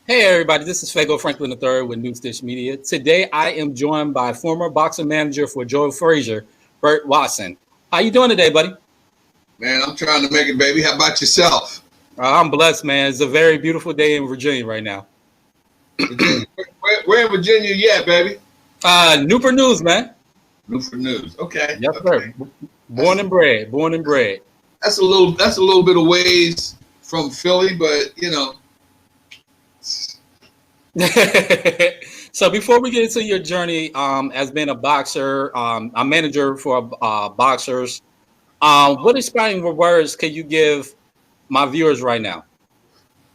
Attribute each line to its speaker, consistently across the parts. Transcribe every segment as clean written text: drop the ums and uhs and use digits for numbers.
Speaker 1: Hey everybody, this is Fago Franklin III with New Stitch Media. Today I am joined by former boxing manager for Joe Frazier, Burt Watson. How you doing today, buddy?
Speaker 2: Man, I'm trying to make it, baby. How about yourself?
Speaker 1: I'm blessed, man. It's a very beautiful day in Virginia right now.
Speaker 2: Virginia, where in Virginia you at, baby?
Speaker 1: Newport News, man.
Speaker 2: Newport News. Okay.
Speaker 1: Yes,
Speaker 2: okay.
Speaker 1: sir. Born and bred.
Speaker 2: That's a little bit of ways from Philly, but you know.
Speaker 1: So before we get into your journey as being a boxer, a manager for boxers, what inspiring words can you give my viewers right now?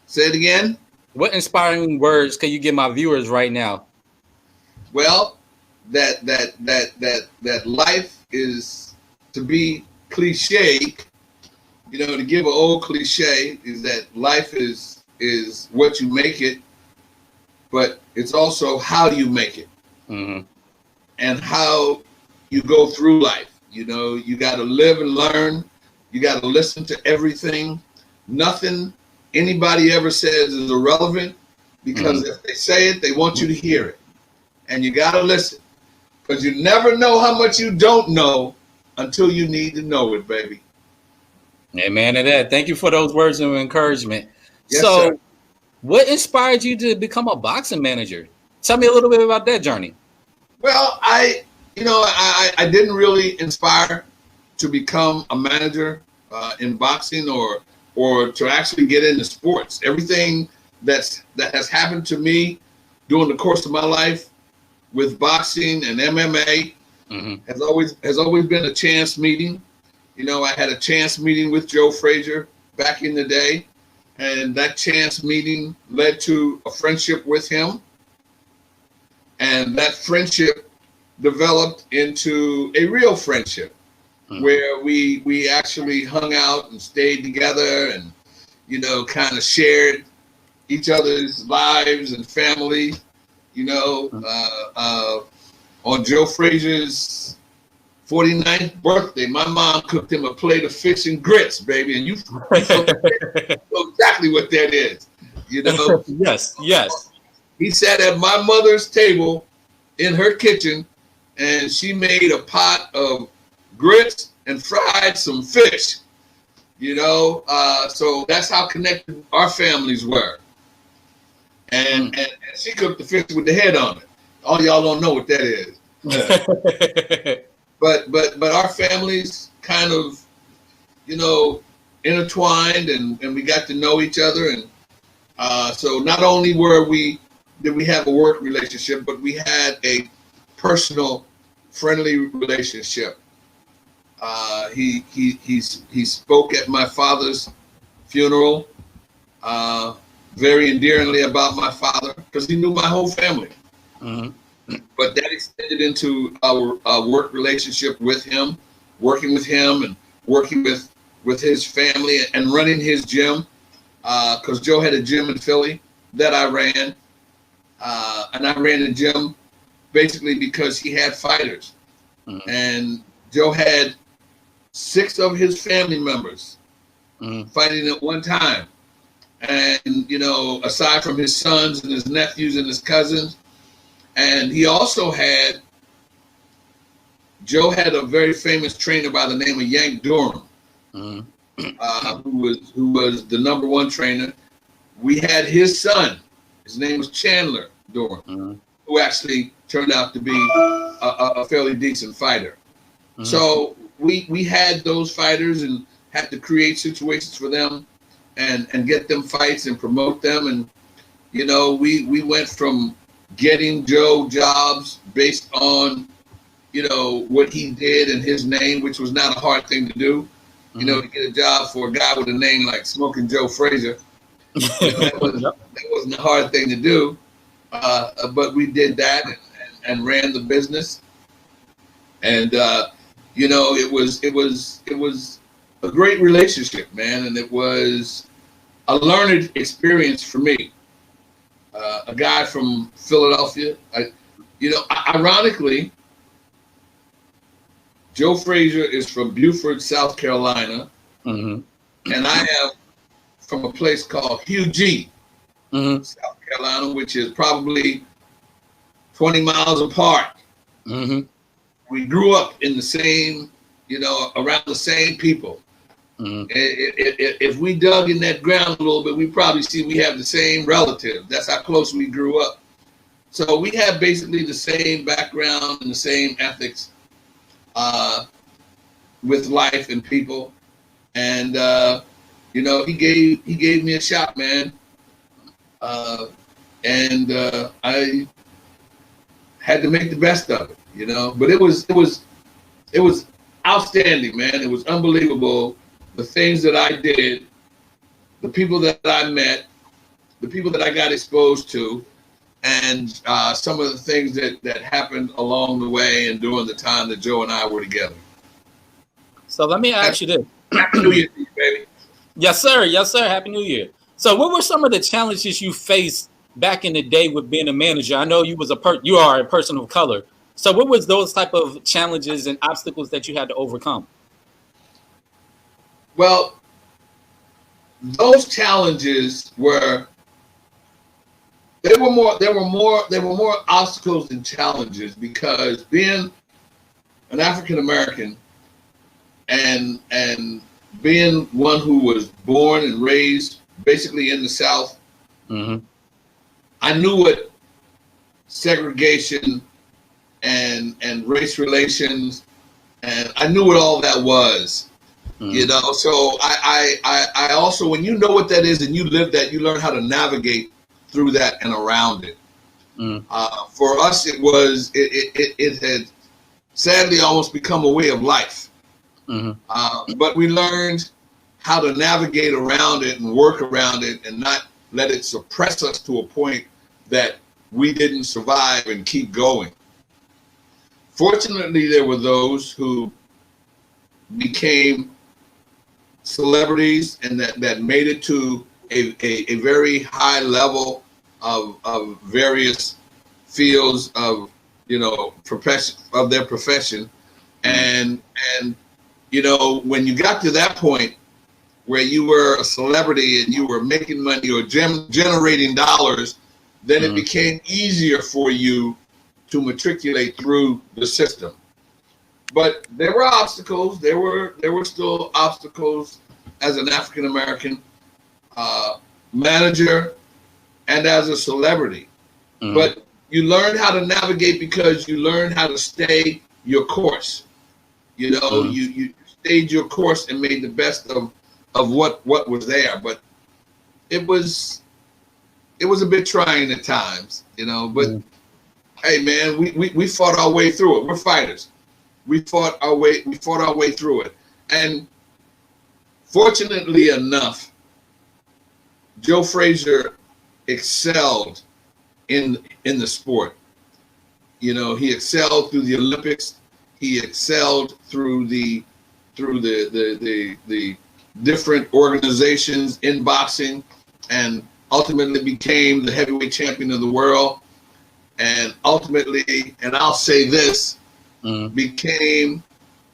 Speaker 2: Say it again.
Speaker 1: What inspiring words can you give my viewers right now?
Speaker 2: Well, that life is, to be cliche, you know, to give an old cliche is that life is what you make it, but it's also how you make it, and how you go through life. You know, you got to live and learn. You got to listen to everything. Nothing anybody ever says is irrelevant, because if they say it, they want you to hear it. And you got to listen, because you never know how much you don't know until you need to know it, baby.
Speaker 1: Amen to that. Thank you for those words of encouragement.
Speaker 2: Yes,
Speaker 1: so,
Speaker 2: sir.
Speaker 1: What inspired you to become a boxing manager? Tell me a little bit about that journey.
Speaker 2: Well, I didn't really inspire to become a manager in boxing or to actually get into sports. Everything that has happened to me during the course of my life with boxing and MMA has always been a chance meeting. You know, I had a chance meeting with Joe Frazier back in the day, and that chance meeting led to a friendship with him, and that friendship developed into a real friendship where we actually hung out and stayed together and, you know, kind of shared each other's lives and family. You know, on Joe Frazier's 49th birthday, my mom cooked him a plate of fish and grits, baby, and you know exactly what that is. You know,
Speaker 1: Yes.
Speaker 2: He sat at my mother's table in her kitchen, and she made a pot of grits and fried some fish. You know, so that's how connected our families were. And she cooked the fish with the head on it. All y'all don't know what that is. But our families kind of, you know, intertwined, and we got to know each other. And so not only did we have a work relationship, but we had a personal, friendly relationship. He spoke at my father's funeral very endearingly about my father, because he knew my whole family. But that extended into our work relationship with him, working with him and working with his family and running his gym, because Joe had a gym in Philly that I ran. And I ran the gym basically because he had fighters. And Joe had 6 of his family members fighting at one time. And, you know, aside from his sons and his nephews and his cousins. And he also Joe had a very famous trainer by the name of Yank Durham, who was the #1 trainer. We had his son, his name was Chandler Durham, who actually turned out to be a fairly decent fighter. So we had those fighters and had to create situations for them and get them fights and promote them. And, you know, we went from getting Joe jobs based on, you know, what he did and his name, which was not a hard thing to do. You know, to get a job for a guy with a name like Smokin Joe Frazier, you know, that wasn't a hard thing to do. But we did that and ran the business. And, you know, it was a great relationship, man. And it was a learned experience for me. A guy from Philadelphia, ironically, Joe Frazier is from Beaufort, South Carolina, and I am from a place called Hughie, South Carolina, which is probably 20 miles apart.
Speaker 1: Mm-hmm.
Speaker 2: We grew up in the same, around the same people.
Speaker 1: Mm-hmm.
Speaker 2: If we dug in that ground a little bit, we probably see we have the same relatives. That's how close we grew up. So we have basically the same background and the same ethics with life and people. And he gave me a shot, man. And I had to make the best of it, But it was outstanding, man. It was unbelievable. The things that I did, the people that I met, the people that I got exposed to, and some of the things that happened along the way and during the time that Joe and I were together.
Speaker 1: So let me ask you this.
Speaker 2: Happy New Year to you, baby.
Speaker 1: Yes, sir. Yes, sir. Happy New Year. So what were some of the challenges you faced back in the day with being a manager? I know you are a person of color. So what was those type of challenges and obstacles that you had to overcome?
Speaker 2: Well, those challenges were more obstacles than challenges, because being an African American and being one who was born and raised basically in the South,
Speaker 1: mm-hmm.
Speaker 2: I knew what segregation and race relations, and I knew what all that was. Mm-hmm. So I also, when you know what that is and you live that, you learn how to navigate through that and around it. Mm-hmm. For us, it had sadly almost become a way of life. Mm-hmm. But we learned how to navigate around it and work around it and not let it suppress us to a point that we didn't survive and keep going. Fortunately, there were those who became celebrities and that made it to a very high level of various fields of profession of their profession, and when you got to that point where you were a celebrity and you were making money or generating dollars, then it became easier for you to matriculate through the system. But there were obstacles. There were still obstacles as an African American manager and as a celebrity. Mm-hmm. But you learn how to navigate because you learn how to stay your course. Mm-hmm. You stayed your course and made the best of what was there. But it was a bit trying at times, But mm-hmm. Hey, man, we fought our way through it. We're fighters. We fought our way through it. And fortunately enough, Joe Frazier excelled in the sport. He excelled through the Olympics. He excelled through the different organizations in boxing, and ultimately became the heavyweight champion of the world. And ultimately, and I'll say this, became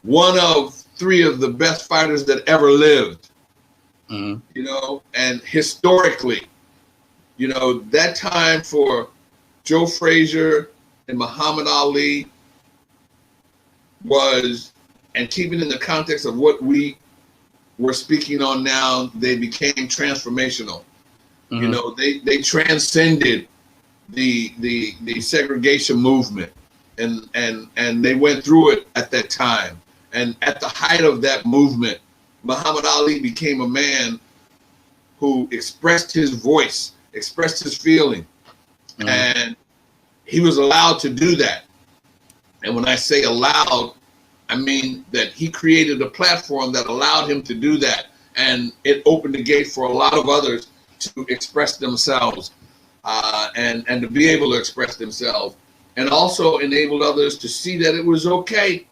Speaker 2: one of 3 of the best fighters that ever lived. And historically, that time for Joe Frazier and Muhammad Ali was, and keeping in the context of what we were speaking on now, they became transformational. They transcended the segregation movement, and they went through it at that time. And at the height of that movement, Muhammad Ali became a man who expressed his voice, expressed his feeling, and he was allowed to do that. And when I say allowed, I mean that he created a platform that allowed him to do that, and it opened the gate for a lot of others to express themselves, and to be able to express themselves, and also enabled others to see that it was okay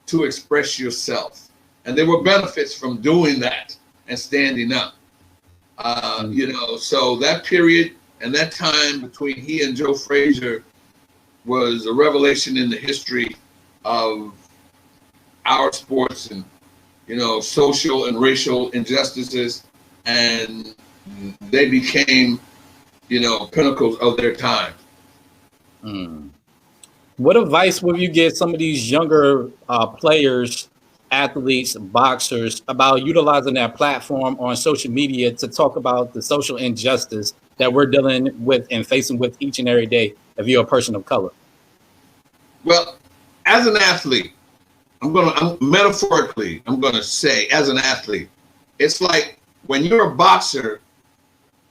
Speaker 2: to express yourself. And there were benefits from doing that and standing up. So that period and that time between he and Joe Frazier was a revelation in the history of our sports, and social and racial injustices, and they became pinnacles of their time.
Speaker 1: Mm. What advice would you give some of these younger players, athletes, boxers about utilizing that platform on social media to talk about the social injustice that we're dealing with and facing with each and every day if you're a person of color?
Speaker 2: Well, as an athlete, I'm metaphorically say, as an athlete, it's like when you're a boxer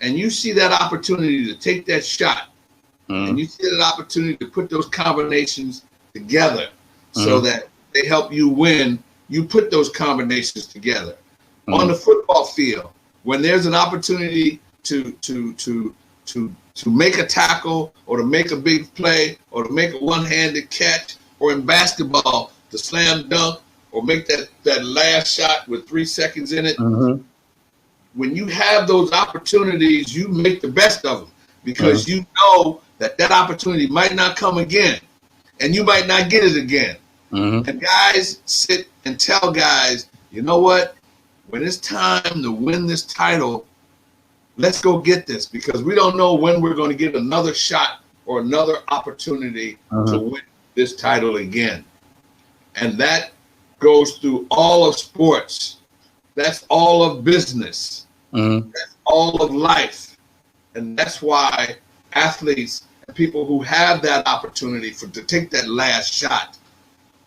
Speaker 2: and you see that opportunity to take that shot, and you see that opportunity to put those combinations together so that they help you win. You put those combinations together on the football field when there's an opportunity to make a tackle or to make a big play or to make a one-handed catch, or in basketball to slam dunk or make that last shot with 3 seconds in it. When you have those opportunities, you make the best of them, because you know that opportunity might not come again, and you might not get it again. And guys sit and tell guys, you know what? When it's time to win this title, let's go get this, because we don't know when we're going to get another shot or another opportunity to win this title again. And that goes through all of sports. That's all of business. That's all of life. And that's why athletes and people who have that opportunity to take that last shot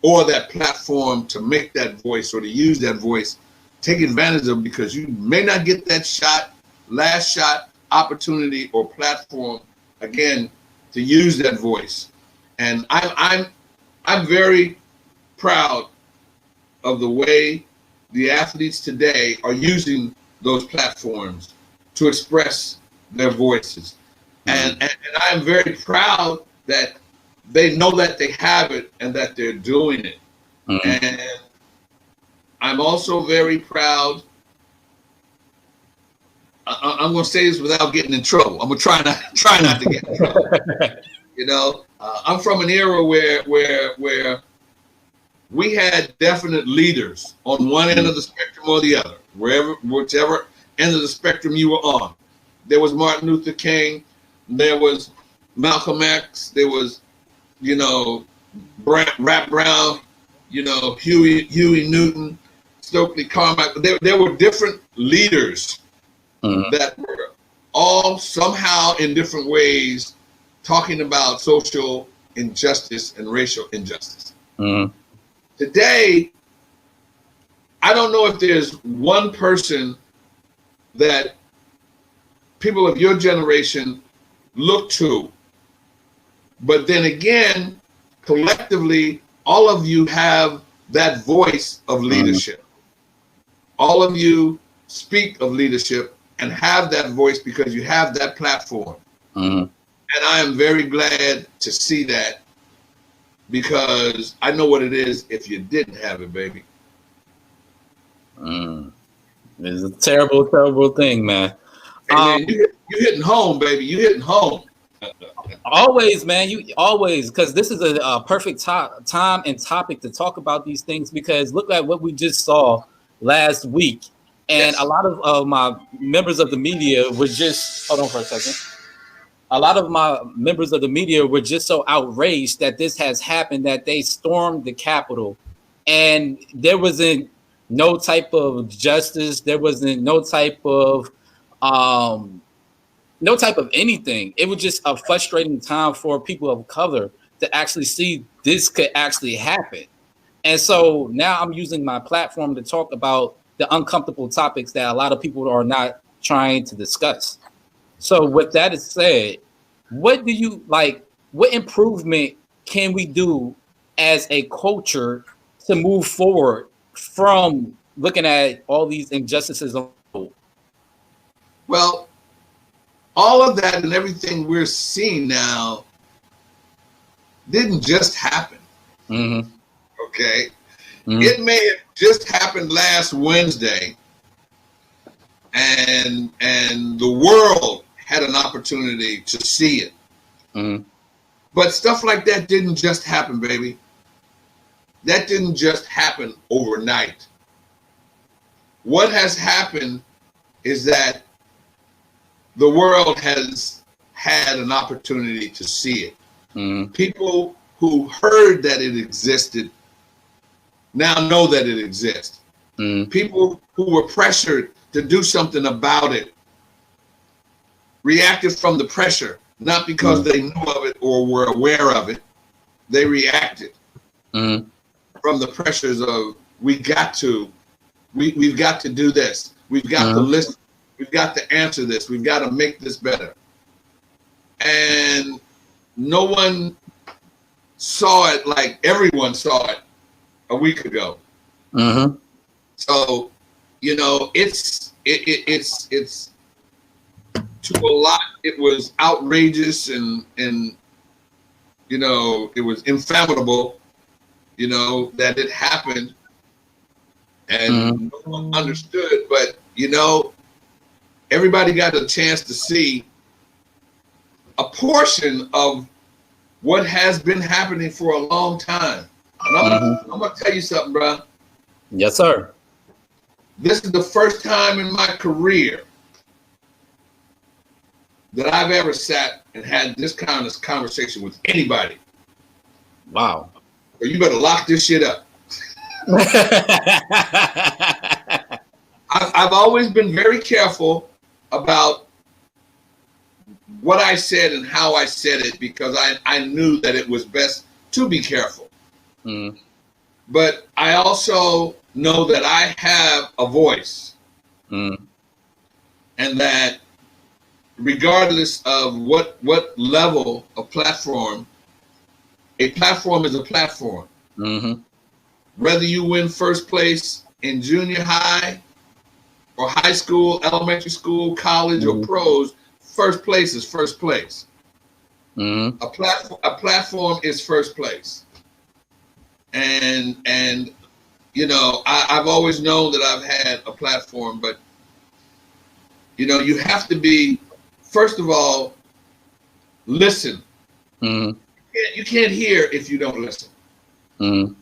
Speaker 2: or that platform to make that voice or to use that voice, take advantage of it, because you may not get that shot, last shot, opportunity, or platform again to use that voice. And I'm very proud of the way the athletes today are using those platforms to express their voices. And I'm very proud that they know that they have it and that they're doing it. And I'm also very proud. I'm going to say this without getting in trouble. I'm going to try not to get in trouble. I'm from an era where we had definite leaders on one end of the spectrum or the other, whichever end of the spectrum you were on. There was Martin Luther King, there was Malcolm X, there was, Rap Brown, Huey Newton, Stokely Carmichael. There were different leaders that were all somehow in different ways talking about social injustice and racial injustice. Today, I don't know if there's one person that people of your generation look to, but then again, collectively, all of you have that voice of leadership. All of you speak of leadership and have that voice because you have that platform. And I am very glad to see that, because I know what it is if you didn't have it, baby.
Speaker 1: It's a terrible, terrible thing, man.
Speaker 2: Hey, man, you hitting home, baby. You hitting home.
Speaker 1: Always, man. You always, because this is a perfect time and topic to talk about these things, because look at what we just saw last week. And a lot of my members of the media were just, hold on for a second. A lot of my members of the media were just so outraged that this has happened that they stormed the Capitol, and there wasn't no type of justice. There wasn't no type of anything. It was just a frustrating time for people of color to actually see this could actually happen. And so now I'm using my platform to talk about the uncomfortable topics that a lot of people are not trying to discuss. So with that said, what do you like? What improvement can we do as a culture to move forward from looking at all these injustices?
Speaker 2: Well, all of that and everything we're seeing now didn't just happen. Okay. It may have just happened last Wednesday, and the world had an opportunity to see it. But stuff like that didn't just happen, baby. That didn't just happen overnight. What has happened is that the world has had an opportunity to see it.
Speaker 1: Mm-hmm.
Speaker 2: People who heard that it existed now know that it exists.
Speaker 1: Mm-hmm.
Speaker 2: People who were pressured to do something about it reacted from the pressure, not because they knew of it or were aware of it. They reacted from the pressures of we've got to do this. We've got to listen. We've got to answer this. We've got to make this better. And no one saw it like everyone saw it a week ago.
Speaker 1: Mm-hmm.
Speaker 2: So, you know, it's to a lot. It was outrageous and you know, it was inflammable. You know, that it happened, and no one understood. But you know, everybody got a chance to see a portion of what has been happening for a long time. And I'm gonna tell you something, bro.
Speaker 1: Yes, sir.
Speaker 2: This is the first time in my career that I've ever sat and had this kind of conversation with anybody.
Speaker 1: Wow.
Speaker 2: So you better lock this shit up. I've always been very careful about what I said and how I said it because I knew that it was best to be careful. But I also know that I have a voice. And that regardless of what level of platform, a platform is a platform. Whether you win first place in junior high or high school, elementary school, college, or pros, first place is first place. A platform is first place. And you know, I've always known that I've had a platform, but you know, you have to be, first of all, listen. You can't hear if you don't listen. You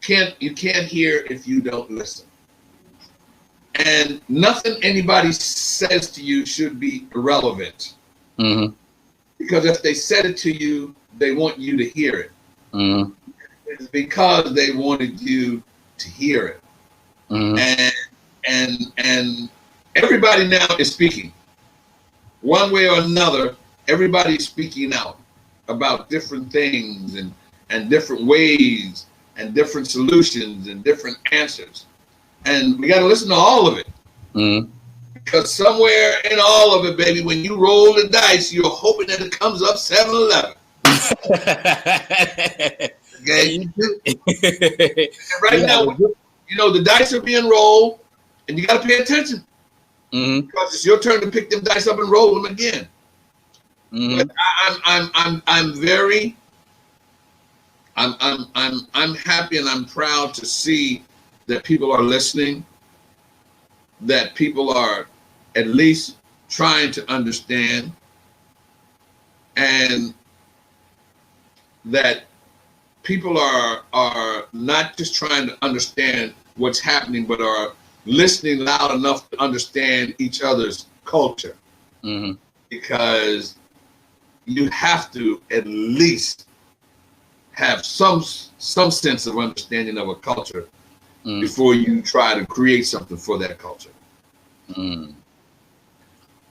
Speaker 2: can't hear if you don't listen. And nothing anybody says to you should be irrelevant. Because if they said it to you, they want you to hear it. It's because they wanted you to hear it. And everybody now is speaking. One way or another, everybody's speaking out about different things and different ways and different solutions and different answers. And we got to listen to all of it. Because somewhere in all of it, baby, when you roll the dice, you're hoping that it comes up 7-11. Okay? And right now, you know, the dice are being rolled, and you got to pay attention. Because it's your turn to pick them dice up and roll them again. But I'm happy and I'm proud to see that people are listening, that people are at least trying to understand, and that people are not just trying to understand what's happening, but are listening loud enough to understand each other's culture. Because you have to at least have some sense of understanding of a culture before you try to create something for that culture.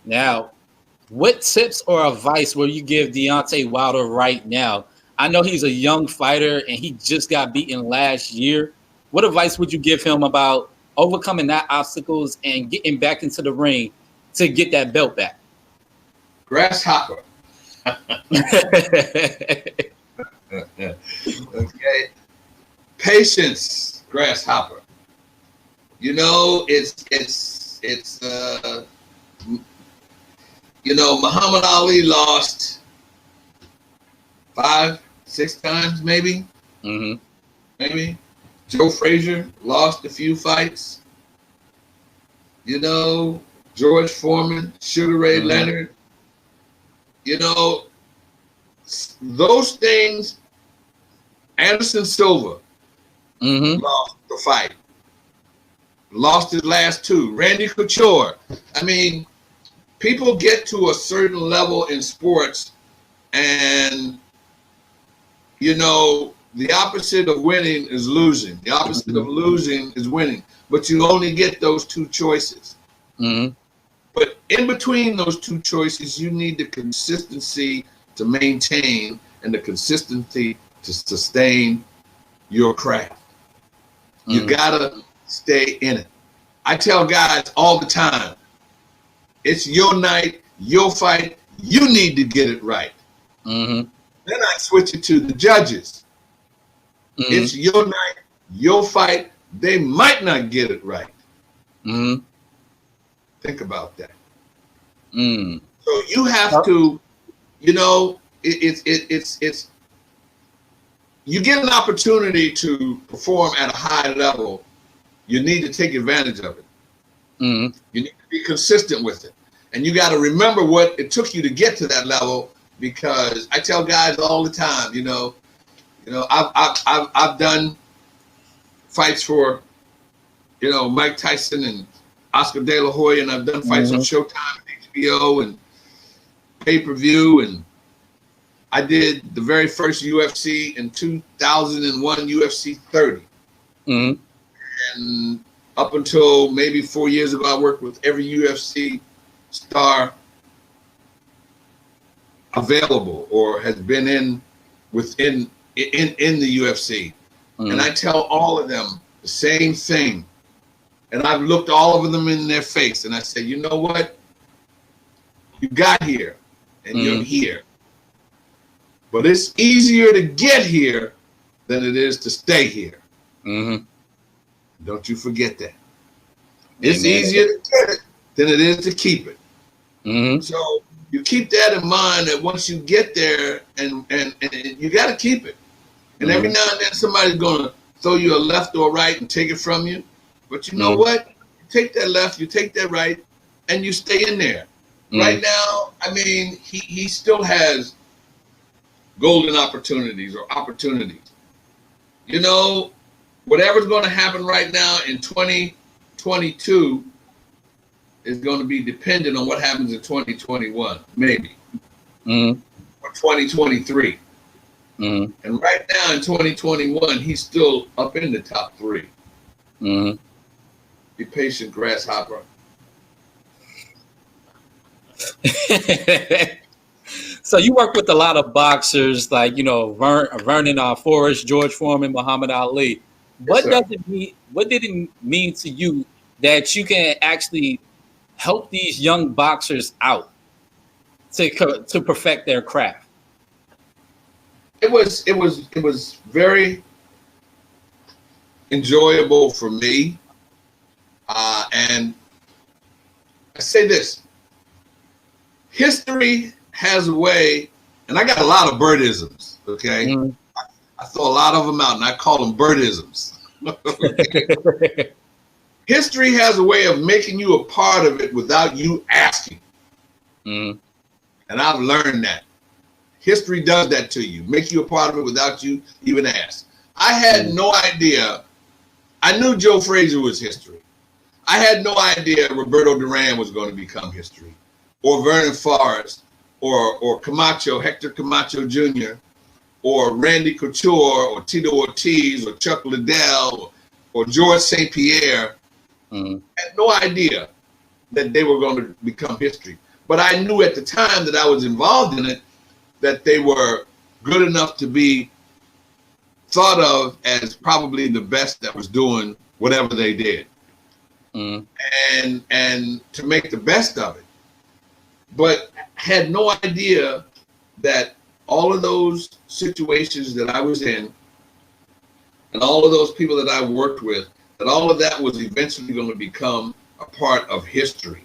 Speaker 1: Now, what tips or advice will you give Deontay Wilder right now? I know he's a young fighter and he just got beaten last year. What advice would you give him about overcoming that obstacles and getting back into the ring to get that belt back?
Speaker 2: Grasshopper. Okay. Patience, grasshopper. You know, it's you know, Muhammad Ali lost 5-6 times, maybe. Maybe. Joe Frazier lost a few fights. You know, George Foreman, Sugar Ray Leonard. You know, those things. Anderson Silva lost the fight. Lost his last 2. Randy Couture. I mean, people get to a certain level in sports, and you know, the opposite of winning is losing. The opposite of losing is winning. But you only get those two choices.
Speaker 1: Mm-hmm.
Speaker 2: But in between those two choices, you need the consistency to maintain and the consistency to sustain your craft. You gotta stay in it. I tell guys all the time, it's your night, your fight. You need to get it right.
Speaker 1: Mm-hmm.
Speaker 2: Then I switch it to the judges.
Speaker 1: Mm-hmm.
Speaker 2: It's your night, your fight. They might not get it right.
Speaker 1: Mm-hmm.
Speaker 2: Think about that.
Speaker 1: Mm.
Speaker 2: So you have to, you know, it's you get an opportunity to perform at a high level. You need to take advantage of it.
Speaker 1: Mm-hmm.
Speaker 2: You need to be consistent with it, and you got to remember what it took you to get to that level. Because I tell guys all the time, you know, I've done fights for, you know, Mike Tyson and Oscar De La Hoya, and I've done fights on Showtime and HBO and pay-per-view, and I did the very first UFC in 2001, UFC 30.
Speaker 1: Mm-hmm.
Speaker 2: And up until maybe 4 years ago, I worked with every UFC star available or has been in the UFC. And I tell all of them the same thing. And I've looked all of them in their face and I say, you know what? You got here and you're here. But it's easier to get here than it is to stay here.
Speaker 1: Mm-hmm.
Speaker 2: Don't you forget that. It's easier to get it than it is to keep it.
Speaker 1: Mm-hmm.
Speaker 2: So you keep that in mind, that once you get there, and you got to keep it. And every now and then somebody's going to throw you a left or a right and take it from you. But you know what? You take that left, you take that right, and you stay in there. Right now, I mean, he still has golden opportunities or opportunities. You know, whatever's going to happen right now in 2022 is going to be dependent on what happens in 2021, maybe, or 2023. And right now in 2021, he's still up in the top 3. Be patient, grasshopper.
Speaker 1: So you work with a lot of boxers, like, you know, Vernon Forrest, George Foreman, Muhammad Ali. What does it mean? What did it mean to you that you can actually help these young boxers out to perfect their craft?
Speaker 2: It was very enjoyable for me, and I say this: history has a way, and I got a lot of Burtisms. Okay, I throw a lot of them out, and I call them Burtisms. History has a way of making you a part of it without you asking, and I've learned that. History does that to you, make you a part of it without you even ask. I had no idea. I knew Joe Frazier was history. I had no idea Roberto Duran was going to become history, or Vernon Forrest, or Camacho, Hector Camacho Jr., or Randy Couture, or Tito Ortiz, or Chuck Liddell, or George St. Pierre. I had no idea that they were going to become history. But I knew at the time that I was involved in it that they were good enough to be thought of as probably the best that was doing whatever they did. And to make the best of it. But had no idea that all of those situations that I was in and all of those people that I worked with, that all of that was eventually going to become a part of history,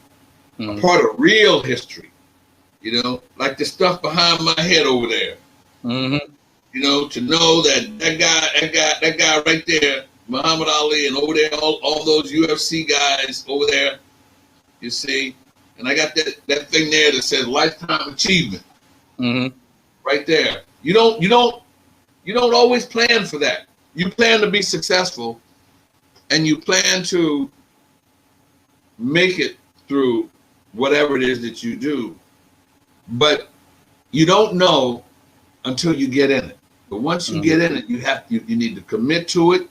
Speaker 2: a part of real history, you know, like the stuff behind my head over there. You know, to know that guy right there, Muhammad Ali, and over there, all those UFC guys over there, you see, and I got that thing there that says lifetime achievement, right there. You don't always plan for that. You plan to be successful, and you plan to make it through whatever it is that you do. But you don't know until you get in it. But once you get in it, you need to commit to it.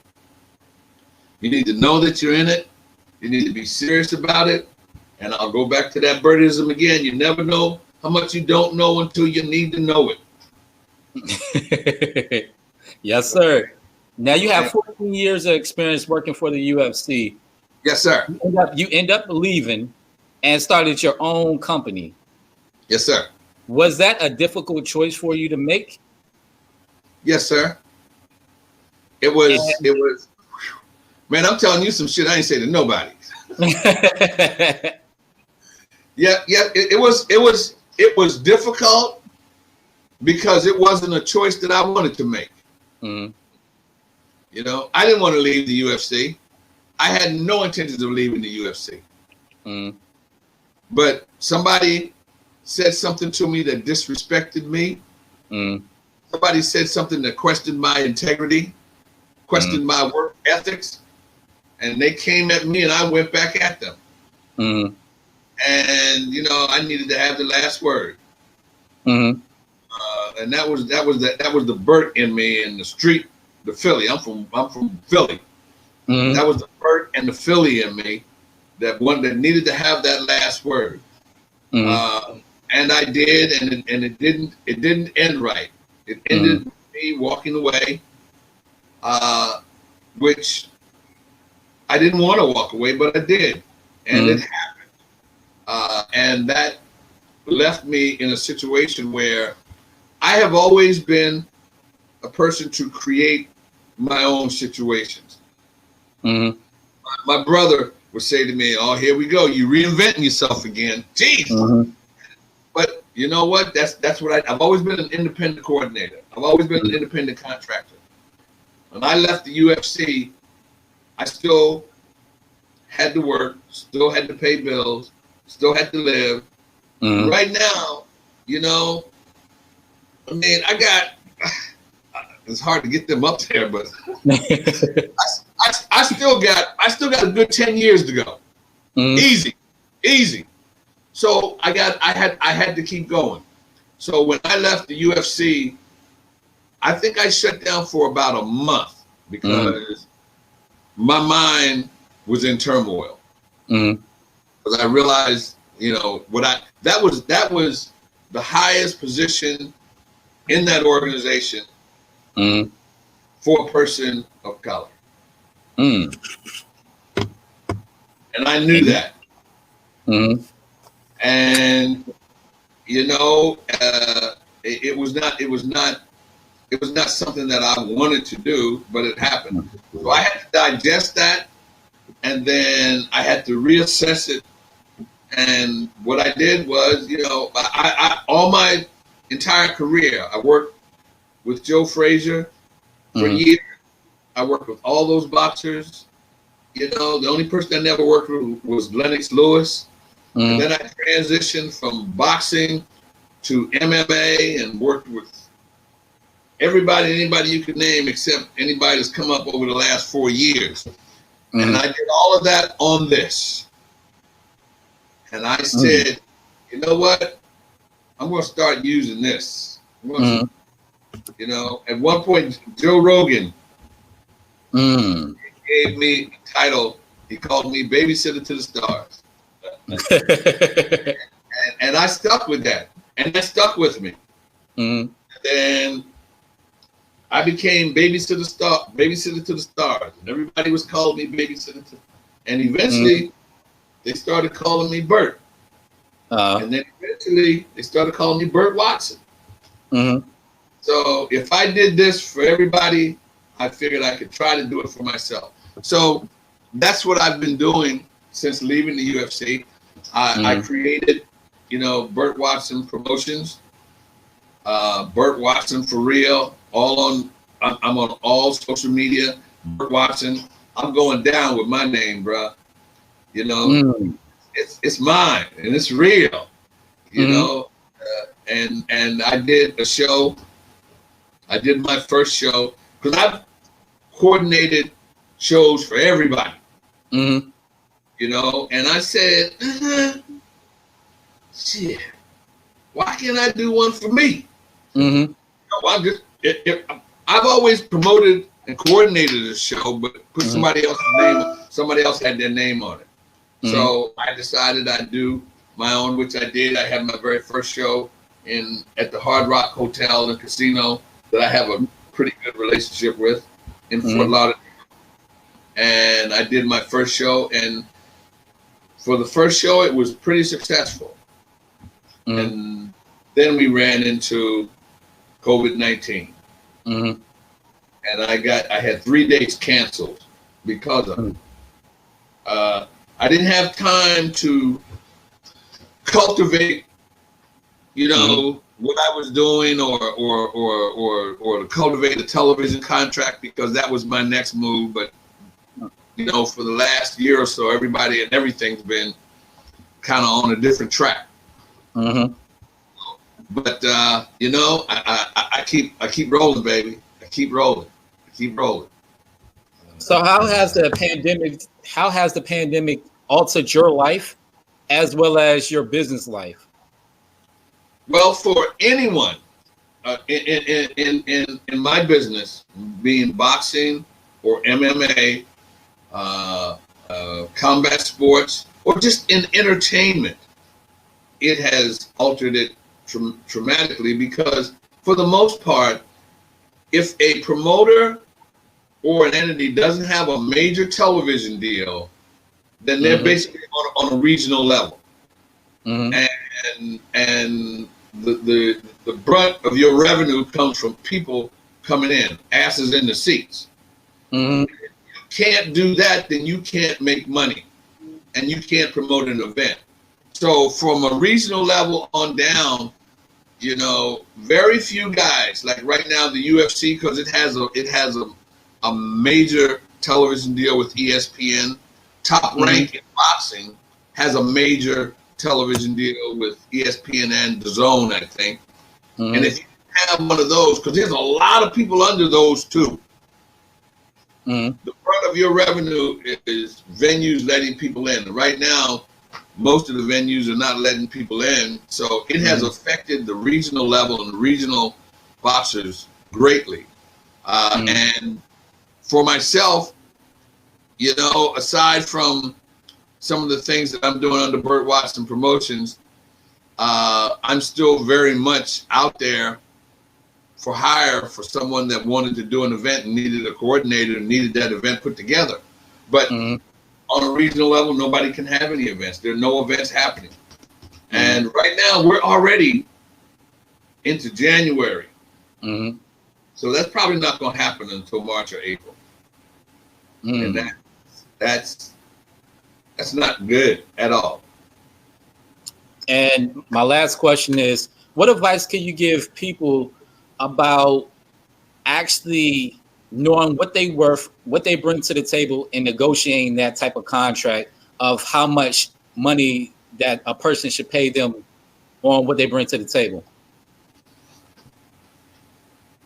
Speaker 2: You need to know that you're in it. You need to be serious about it. And I'll go back to that Burtism again. You never know how much you don't know until you need to know
Speaker 1: it. Yes, sir. Now you have 14 years of experience working for the UFC.
Speaker 2: Yes, sir.
Speaker 1: You end up leaving and started your own company.
Speaker 2: Yes, sir.
Speaker 1: Was that a difficult choice for you to make?
Speaker 2: Yes, sir. It was. Man, I'm telling you some shit I ain't say to nobody. It was difficult because it wasn't a choice that I wanted to make.
Speaker 1: Mm-hmm.
Speaker 2: You know, I didn't want to leave the UFC. I had no intentions of leaving the UFC.
Speaker 1: Mm-hmm.
Speaker 2: But somebody said something to me that disrespected me.
Speaker 1: Mm-hmm.
Speaker 2: Somebody said something that questioned my integrity, questioned my work ethics, and they came at me and I went back at them.
Speaker 1: Mm-hmm.
Speaker 2: And you know, I needed to have the last word.
Speaker 1: Mm-hmm.
Speaker 2: And that was the Burt in me in the street, the Philly. I'm from Philly.
Speaker 1: Mm-hmm.
Speaker 2: That was the Burt and the Philly in me, that needed to have that last word.
Speaker 1: Mm-hmm.
Speaker 2: And I did, and it didn't end right. It ended with me walking away, which I didn't want to walk away, but I did, and it happened. And that left me in a situation where I have always been a person to create my own situations.
Speaker 1: Mm-hmm.
Speaker 2: My brother would say to me, "Oh, here we go. You reinventing yourself again." Jeez. Mm-hmm. But you know what? That's what I've always been an independent coordinator. I've always been an independent contractor. When I left the UFC, I still had to work, still had to pay bills, still had to live. Mm-hmm. Right now, you know, I mean, it's hard to get them up there, but I still got a good 10 years to go. Mm-hmm. Easy. So I had to keep going. So when I left the UFC, I think I shut down for about a month because my mind was in turmoil. Because I realized, you know, that was the highest position in that organization for a person of color. And I knew that. And you know, it was not something that I wanted to do, but it happened. So I had to digest that, and then I had to reassess it. And what I did was, you know, I all my entire career, I worked with Joe Frazier for years. I worked with all those boxers. You know, the only person I never worked with was Lennox Lewis. And then I transitioned from boxing to MMA and worked with anybody you could name except anybody that's come up over the last 4 years. And I did all of that on this. And I said, you know what? I'm going to start using this. You know, at one point, Joe Rogan gave me a title. He called me Babysitter to the Stars. and I stuck with that. And that stuck with me. And then I became Babysitter to the Stars. And everybody was calling me Babysitter to. And eventually, they started calling me Burt. And then eventually, they started calling me Burt Watson. So if I did this for everybody, I figured I could try to do it for myself. So that's what I've been doing since leaving the UFC. I created, you know, Burt Watson Promotions, Burt Watson for real. I'm on all social media. Burt Watson. I'm going down with my name, bro. You know, it's mine and it's real. You know, and I did a show. I did my first show because I've coordinated shows for everybody. You know, and I said, shit, why can't I do one for me?
Speaker 1: Mm-hmm.
Speaker 2: No, I've always promoted and coordinated a show, but put
Speaker 1: Mm-hmm.
Speaker 2: somebody else's name. Somebody else had their name on it.
Speaker 1: Mm-hmm.
Speaker 2: So I decided I'd do my own, which I did. I had my very first show at the Hard Rock Hotel and Casino that I have a pretty good relationship with in
Speaker 1: Mm-hmm.
Speaker 2: Fort Lauderdale. And I did my first show, and for the first show, it was pretty successful.
Speaker 1: Mm-hmm.
Speaker 2: And then we ran into COVID-19.
Speaker 1: Mm-hmm.
Speaker 2: And I had 3 days canceled because of it. I didn't have time to cultivate, what I was doing, or to cultivate a television contract, because that was my next move. But for the last year or so, everybody and everything's been kind of on a different track.
Speaker 1: Mm-hmm.
Speaker 2: But I keep rolling, baby. I keep rolling.
Speaker 1: So how has the pandemic altered your life as well as your business life?
Speaker 2: Well, for anyone in my business, being boxing or MMA, combat sports, or just in entertainment, it has altered it dramatically, because for the most part, if a promoter or an entity doesn't have a major television deal, then they're basically on a regional level. Mm-hmm. And the brunt of your revenue comes from people coming in, asses in the seats. Mm-hmm. If you can't do that, then you can't make money, and you can't promote an event. So from a regional level on down, very few guys, like right now the UFC, because it has a major television deal with ESPN. Top Rank in boxing has a major television deal with ESPN and DAZN, I think. Mm-hmm. And if you have one of those, because there's a lot of people under those too. Mm-hmm. The front of your revenue is venues letting people in. Right now, most of the venues are not letting people in, so it has affected the regional level and the regional boxers greatly. And for myself, aside from some of the things that I'm doing under Burt Watson Promotions, I'm still very much out there for hire for someone that wanted to do an event and needed a coordinator and needed that event put together. But on a regional level, nobody can have any events. There are no events happening. And right now, we're already into January. So that's probably not going to happen until March or April. And that's not good at all.
Speaker 1: And my last question is, what advice can you give people about actually knowing what they worth, what they bring to the table, and negotiating that type of contract of how much money that a person should pay them on what they bring to the table?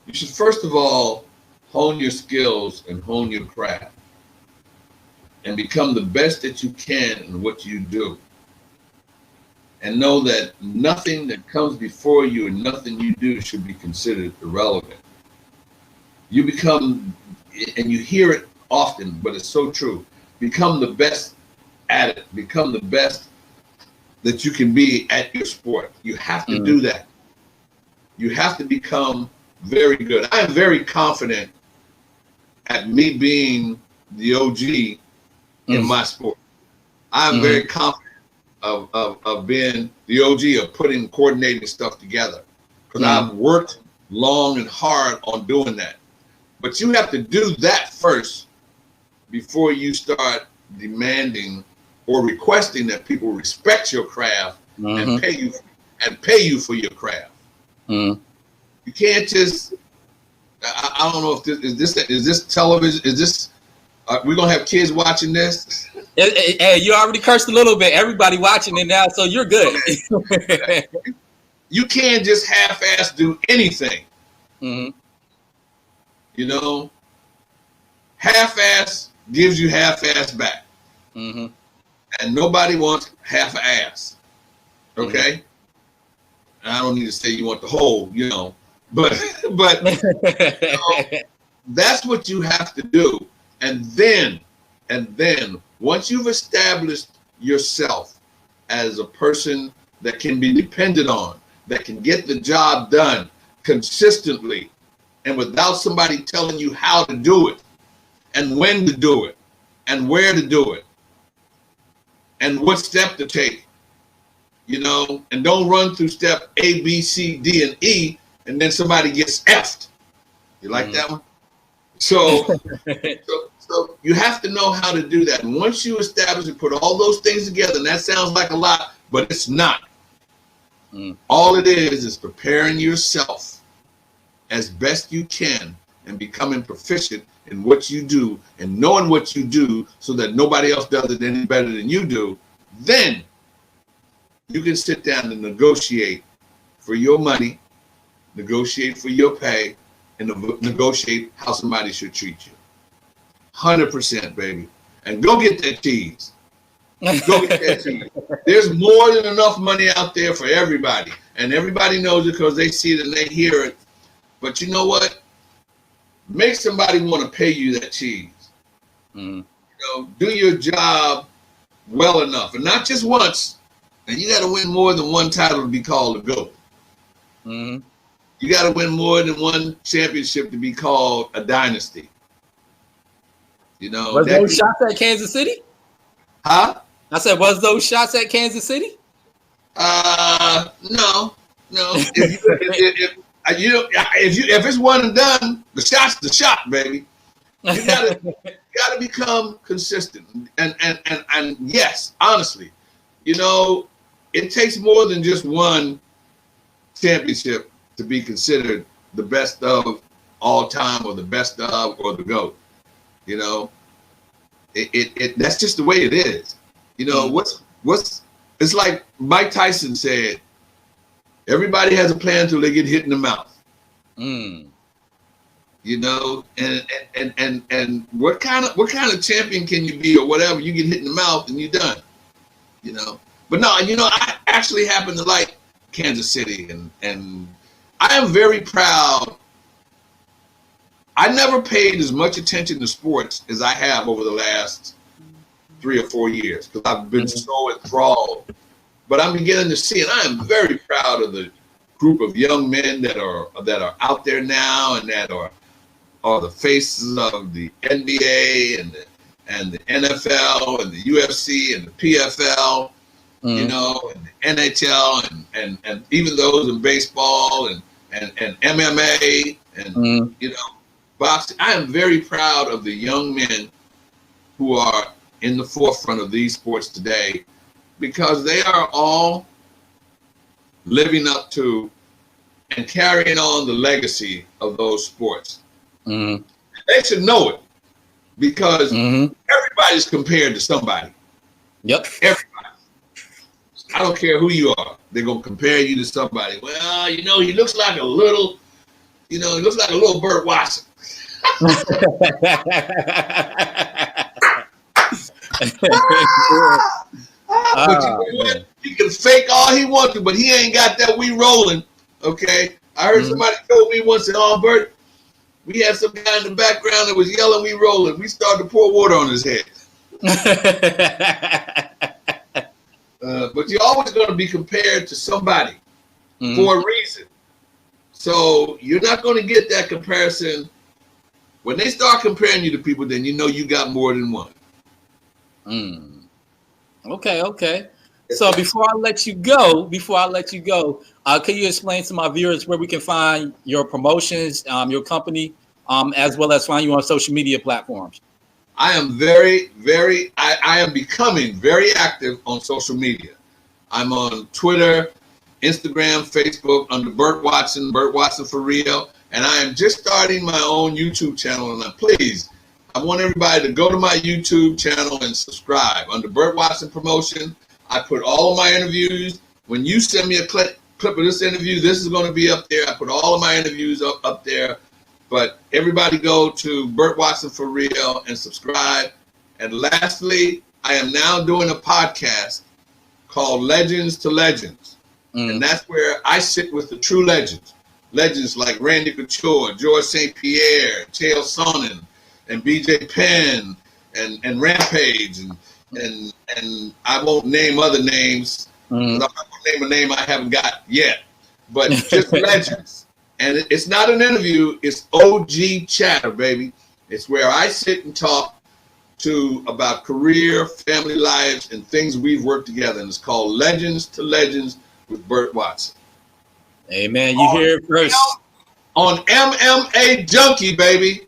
Speaker 2: You should first of all hone your skills and hone your craft and become the best that you can in what you do. And know that nothing that comes before you and nothing you do should be considered irrelevant. You become, and you hear it often, but it's so true, become the best at it. Become the best that you can be at your sport. You have to do that. You have to become very good. I am very confident at me being the OG in my sport. I'm very confident of being the OG, of coordinating stuff together, because I've worked long and hard on doing that. But you have to do that first before you start demanding or requesting that people respect your craft and pay you for your craft. You can't just. I don't know if is this television? Is this? We're gonna have kids watching this.
Speaker 1: Hey, you already cursed a little bit. Everybody watching it now, so you're good.
Speaker 2: You can't just half-ass do anything. Half-ass gives you half-ass back. And nobody wants half-ass. Okay. I don't need to say you want the whole, but that's what you have to do. And then once you've established yourself as a person that can be depended on, that can get the job done consistently and without somebody telling you how to do it and when to do it and where to do it and what step to take, and don't run through step A, B, C, D, and E, and then somebody gets F'd. You like that one? So you have to know how to do that. And once you establish and put all those things together, and that sounds like a lot, but it's not. All it is preparing yourself as best you can and becoming proficient in what you do and knowing what you do so that nobody else does it any better than you do. Then you can sit down and negotiate for your money, negotiate for your pay, and negotiate how somebody should treat you. 100%, baby. And go get that cheese. Go get that cheese. There's more than enough money out there for everybody. And everybody knows it because they see it and they hear it. But you know what? Make somebody want to pay you that cheese. Do your job well enough. And not just once. And you got to win more than one title to be called a GOAT. You got to win more than one championship to be called a dynasty.
Speaker 1: Was those shots at Kansas City?
Speaker 2: Huh?
Speaker 1: I said, was those shots at Kansas City?
Speaker 2: No. If it's one and done, the shot's the shot, baby. You gotta become consistent. And yes, honestly, it takes more than just one championship to be considered the best of all time or the best of or the GOAT. That's just the way it is. It's like Mike Tyson said, everybody has a plan until they get hit in the mouth. And what kind of champion can you be or whatever? You get hit in the mouth and you're done. But no, I actually happen to like Kansas City and I am very proud. I never paid as much attention to sports as I have over the last 3 or 4 years because I've been so enthralled. But I'm beginning to see, and I am very proud of the group of young men that are out there now and that are the faces of the NBA and the NFL and the UFC and the PFL, and the NHL and even those in baseball and MMA and boxing. I am very proud of the young men who are in the forefront of these sports today because they are all living up to and carrying on the legacy of those sports. They should know it because everybody's compared to somebody.
Speaker 1: Yep.
Speaker 2: Everybody. I don't care who you are. They're going to compare you to somebody. Well, he looks like a little, Burt Watson. But he can fake all he wants to, but he ain't got that we rolling. Okay. I heard somebody told me once that, Burt, we had some guy in the background that was yelling, we rolling. We started to pour water on his head. But you're always going to be compared to somebody for a reason. So you're not going to get that comparison. When they start comparing you to people, then you got more than one.
Speaker 1: Okay. So before I let you go, can you explain to my viewers where we can find your promotions, your company, as well as find you on social media platforms?
Speaker 2: I am I am becoming very active on social media. I'm on Twitter, Instagram, Facebook under Burt Watson for real. And I am just starting my own YouTube channel. And please, I want everybody to go to my YouTube channel and subscribe. Under Burt Watson Promotion, I put all of my interviews. When you send me a clip of this interview, this is going to be up there. I put all of my interviews up there. But everybody go to Burt Watson for real and subscribe. And lastly, I am now doing a podcast called Legends to Legends. And that's where I sit with the true legends. Legends like Randy Couture, George St. Pierre, Chael Sonnen, and BJ Penn, and Rampage, and I won't name other names. I'm not going to name a name I haven't got yet. But just legends. And it's not an interview, it's OG chatter, baby. It's where I sit and talk about career, family lives, and things we've worked together. And it's called Legends to Legends with Burt Watson.
Speaker 1: Amen. You hear it first.
Speaker 2: On MMA Junkie, baby.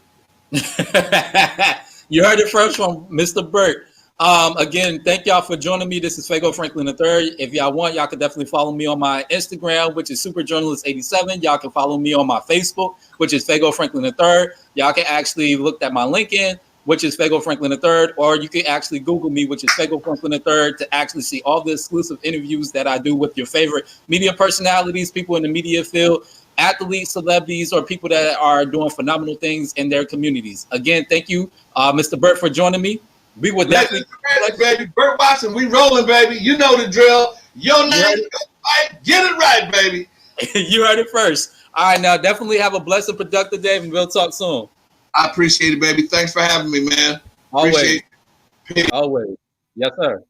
Speaker 1: You heard it first from Mr. Burt. Again, thank y'all for joining me. This is Fago Franklin III. If y'all want, y'all can definitely follow me on my Instagram, which is superjournalist87. Y'all can follow me on my Facebook, which is Fago Franklin III. Y'all can actually look at my LinkedIn, which is Fago Franklin III, or you can actually Google me, which is Fago Franklin III, to actually see all the exclusive interviews that I do with your favorite media personalities, people in the media field, athletes, celebrities, or people that are doing phenomenal things in their communities. Again, thank you, Mr. Burt, for joining me. We will definitely,
Speaker 2: baby. Burt Watson, we rolling, baby. You know the drill. Your name, get it right, baby.
Speaker 1: You heard it first. All right, now definitely have a blessed, productive day, and we'll talk soon.
Speaker 2: I appreciate it, baby. Thanks for having me, man.
Speaker 1: Always.
Speaker 2: Appreciate it.
Speaker 1: Always. Yes, sir.